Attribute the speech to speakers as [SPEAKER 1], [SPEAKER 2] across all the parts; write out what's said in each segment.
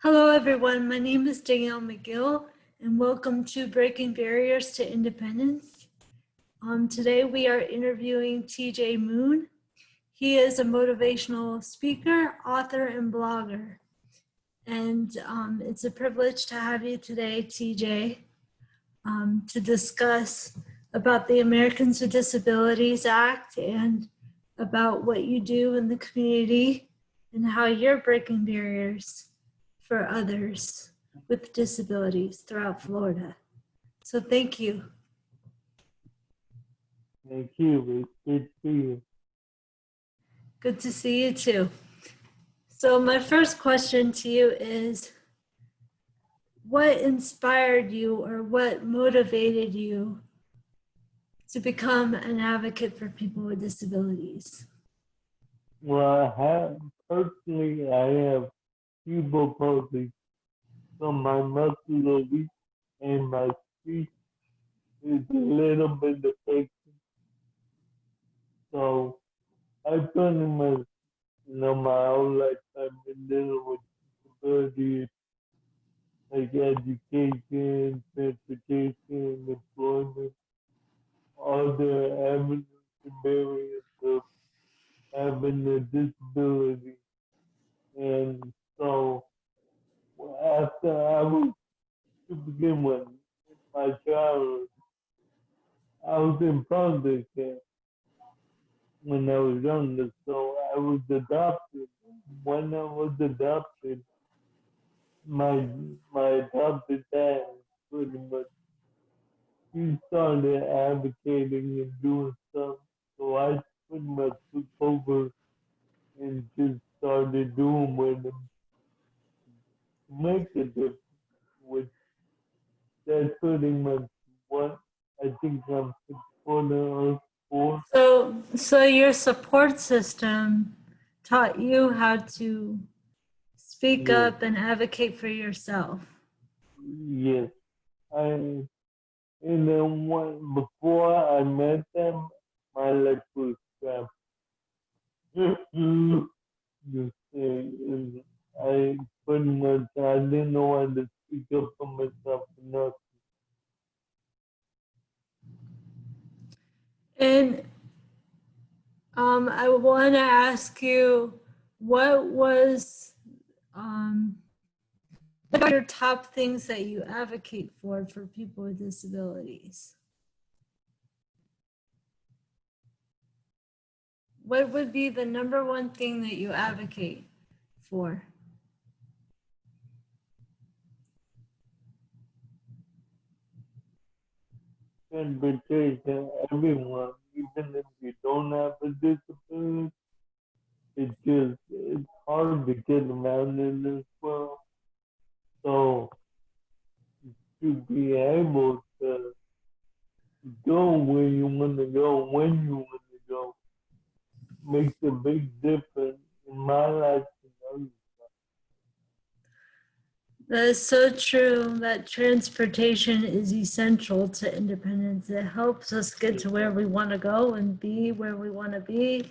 [SPEAKER 1] Hello, everyone. My name is Danielle McGill, and welcome to Breaking Barriers to Independence. Today, we are interviewing TJ Moon. He is a motivational speaker, author, and blogger. And it's a privilege to have you today, TJ, to discuss about the Americans with Disabilities Act and about what you do in the community and how you're breaking barriers for others with disabilities throughout Florida. So thank you.
[SPEAKER 2] Thank you. It's good to see you.
[SPEAKER 1] Good to see you too. So my first question to you is, what inspired you or what motivated you to become an advocate for people with disabilities?
[SPEAKER 2] Well, personally, I have cerebral palsy, so my muscular weak and my speech is a little bit affected. So I pretty much, my whole lifetime been dealing with disabilities like education, transportation, employment, all the avenues and barriers of having a disability. And so after I was to begin with, in my childhood, I was in foster care when I was younger, so I was adopted. When I was adopted, my my adopted dad pretty much he started advocating and doing stuff, so I pretty much took over and just started doing with him to make a difference. Which that's pretty much what I think I'm supporting us for.
[SPEAKER 1] So your support system taught you how to speak
[SPEAKER 2] Yes,
[SPEAKER 1] up and advocate for yourself.
[SPEAKER 2] yes. I and then before I met them, my life was crap. You say, I pretty much I didn't know how to speak up for myself enough.
[SPEAKER 1] And I want to ask you, what was what are your top things that you advocate for people with disabilities? What would be the number one thing that you advocate for?
[SPEAKER 2] Transportation, everyone, even if you don't have a disability, it's hard to get around in this world. So to be able to go where you want to go when you want to go makes a big difference in my life and others.
[SPEAKER 1] That is so true that transportation is essential to independence. It helps us get to where we want to go and be where we want to be.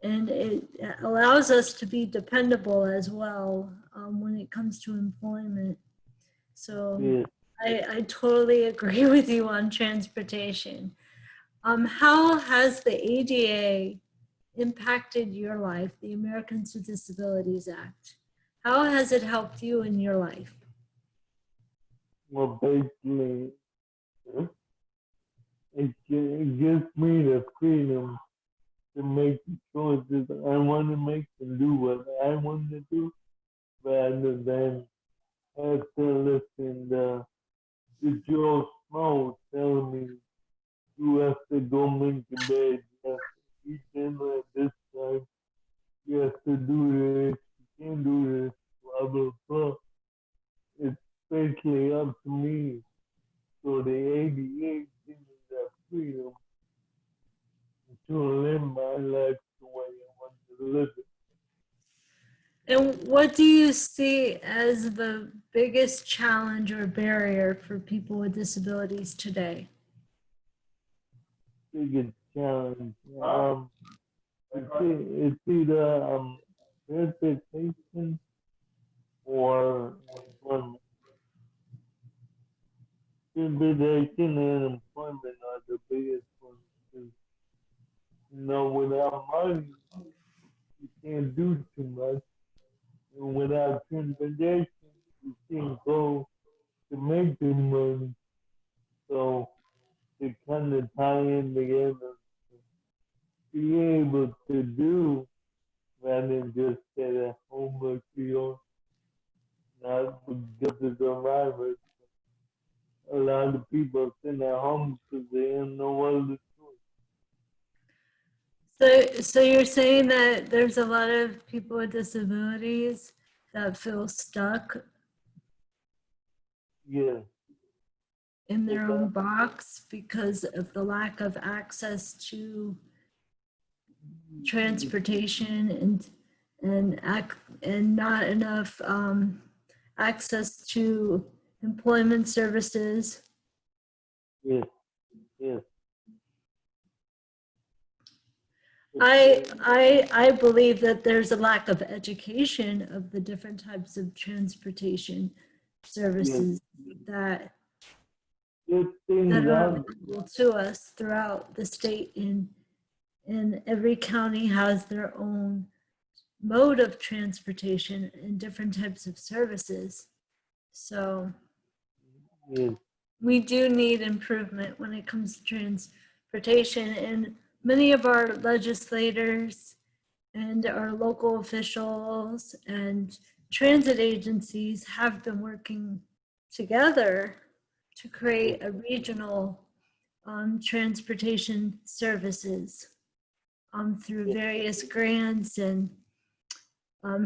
[SPEAKER 1] And it allows us to be dependable as well when it comes to employment. So
[SPEAKER 2] Yeah.
[SPEAKER 1] I totally agree with you on transportation. How has the ADA impacted your life, the Americans with Disabilities Act? How has it helped you in your life?
[SPEAKER 2] Well, basically, it gives me the freedom to make the choices I want to make and do what I want to do rather than have to listen to Joe Snow telling me you have to go make the bed, you have to eat dinner at this time, you have to do this, you can't do this, blah, blah, blah. It's basically up to me. So the ADA gives me that freedom to live my life the way I want to live it.
[SPEAKER 1] And what do you see as the biggest challenge or barrier for people with disabilities today?
[SPEAKER 2] Biggest challenge. It's either transportation or Education and employment are the biggest ones. 'Cause, without money, you can't do too much. And without transportation, you can't go to make the money. So they kind of tie in together to be able to do rather than just stay at home like we are, not just the survivors. A lot of people sit at home because they have no other choice.
[SPEAKER 1] So you're saying that there's a lot of people with disabilities that feel stuck
[SPEAKER 2] Yeah,
[SPEAKER 1] in
[SPEAKER 2] but
[SPEAKER 1] their own box because of the lack of access to transportation and not enough access to employment services.
[SPEAKER 2] yes, yes.
[SPEAKER 1] I believe that there's a lack of education of the different types of transportation
[SPEAKER 2] Yes,
[SPEAKER 1] services that
[SPEAKER 2] good things
[SPEAKER 1] are
[SPEAKER 2] out.
[SPEAKER 1] available to us throughout the state, and every county has their own mode of transportation and different types of services. So
[SPEAKER 2] Yes,
[SPEAKER 1] we do need improvement when it comes to transportation, and many of our legislators and our local officials and transit agencies have been working together to
[SPEAKER 2] yes,
[SPEAKER 1] create a regional transportation services through
[SPEAKER 2] yes,
[SPEAKER 1] various grants and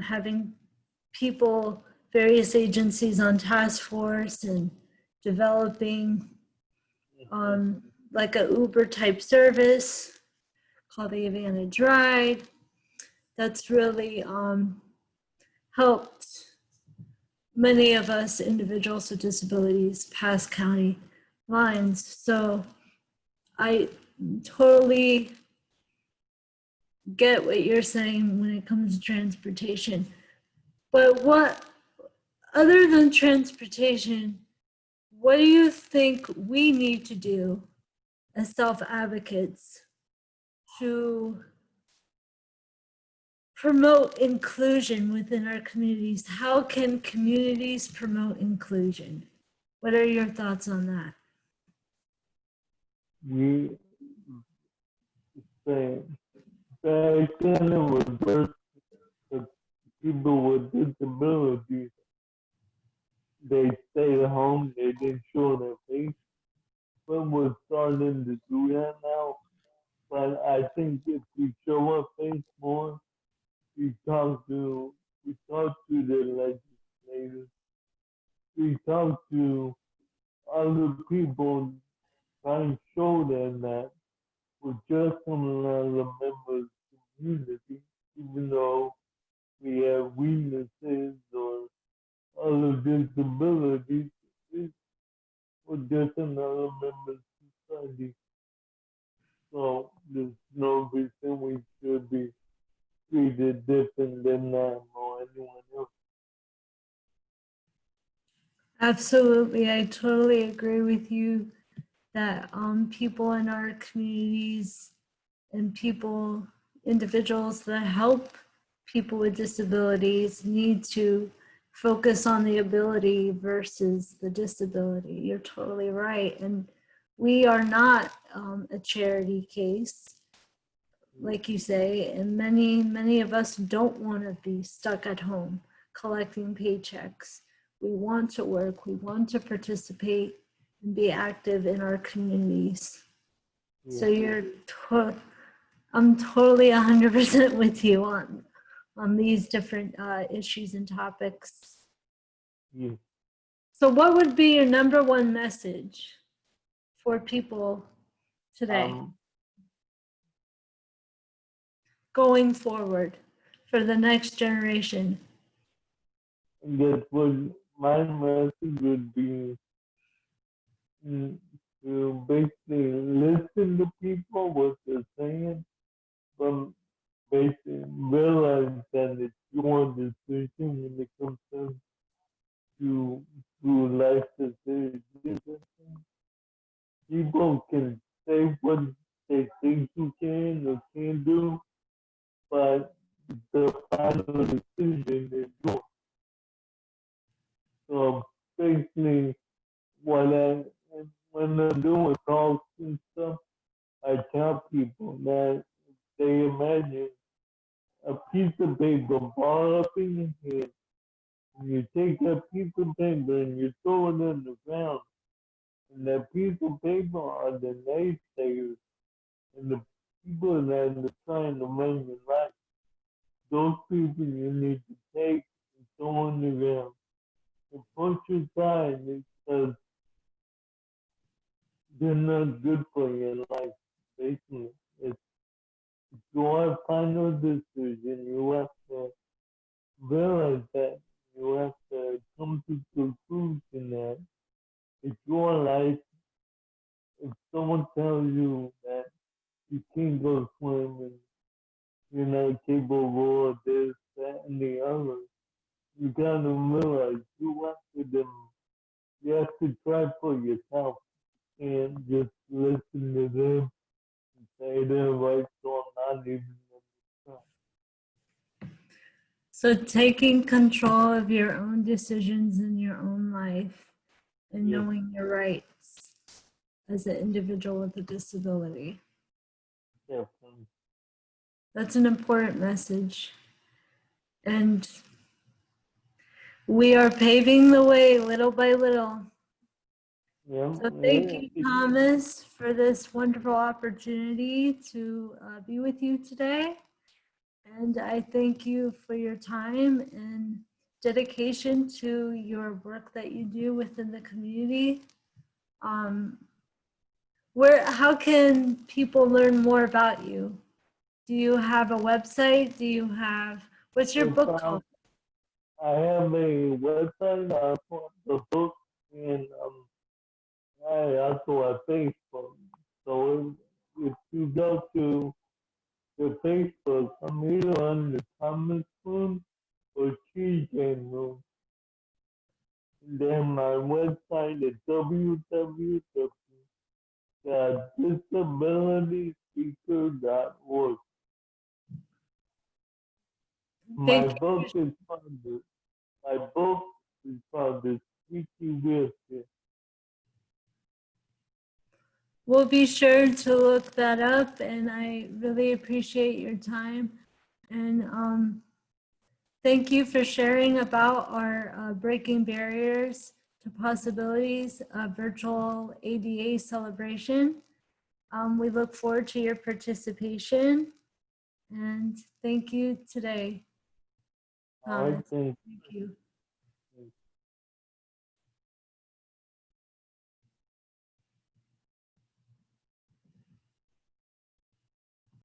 [SPEAKER 1] having people, various agencies on task force and developing
[SPEAKER 2] yes,
[SPEAKER 1] like a Uber type service called the Advantage Ride. That's really helped many of us individuals with disabilities pass county lines. So I totally get what you're saying when it comes to transportation. But what, other than transportation, what do you think we need to do as self-advocates to promote inclusion within our communities? How can communities promote inclusion? What are your thoughts on that?
[SPEAKER 2] you say back then it was just the people with disabilities. They stayed home, they didn't show their face. But we're starting to do that now. But I think if we show our face more, we talk to the legislators, we talk to other people, try and show them that we're just another member of the community, even though we have weaknesses or other disabilities. We're just another member of society. So there's no reason we should be treated different than them or anyone else.
[SPEAKER 1] Absolutely, I totally agree with you that people in our communities and people, individuals that help people with disabilities need to focus on the ability versus the disability. You're totally right. And we are not a charity case, like you say, and many of us don't want to be stuck at home collecting paychecks. We want to work, we want to participate and be active in our communities.
[SPEAKER 2] Yeah,
[SPEAKER 1] So I'm totally 100% with you on these different issues and topics.
[SPEAKER 2] yeah.
[SPEAKER 1] So what would be your number one message for people today
[SPEAKER 2] Um,
[SPEAKER 1] going forward for the next generation?
[SPEAKER 2] I guess what my message would be mm, to basically listen to people, what they're saying, but basically realize that it's your decision when it comes down to life decisions. people can say what they think you can or can't do, but the final decision is yours. So basically, what I when I'm doing talks and stuff, I tell people that if they imagine a piece of paper ball up in your hand, and you take that piece of paper and you throw it on the ground, and that piece of paper are the naysayers and the people that are trying to run your life. Those people you need to take and throw on the ground and push aside because they're not good for your life. Basically, it's your final decision. You have to realize that. You have to come to conclusion that it's your life. If someone tells you that you can't go swimming, you're not capable of this, that, and the other, you gotta realize you have to you have to try for yourself and just listen to them and say they're right, so I'm not even gonna
[SPEAKER 1] So taking control of your own decisions in your own life and
[SPEAKER 2] try. Yes,
[SPEAKER 1] knowing your rights as an individual with a disability.
[SPEAKER 2] definitely.
[SPEAKER 1] That's an important message. And we are paving the way little by little.
[SPEAKER 2] Yeah,
[SPEAKER 1] So thank
[SPEAKER 2] yeah,
[SPEAKER 1] you, Thomas, for this wonderful opportunity to be with you today. And I thank you for your time and dedication to your work that you do within the community. How can people learn more about you? Do you have a website? What's your
[SPEAKER 2] if
[SPEAKER 1] book called?
[SPEAKER 2] I have a website for the book, and I also have Facebook. So if you go to the Facebook, I'm either on the Thomas Room or TJ Room. And then my website is www.disabilityspeaker.org. My
[SPEAKER 1] Thank you.
[SPEAKER 2] book is called The Squeaky Wheelchair.
[SPEAKER 1] We'll be sure to look that up, and I really appreciate your time. And thank you for sharing about our Breaking Barriers to Possibilities virtual ADA celebration. We look forward to your participation, and thank you today,
[SPEAKER 2] All right,
[SPEAKER 1] Thomas.
[SPEAKER 2] thank
[SPEAKER 1] Thank you.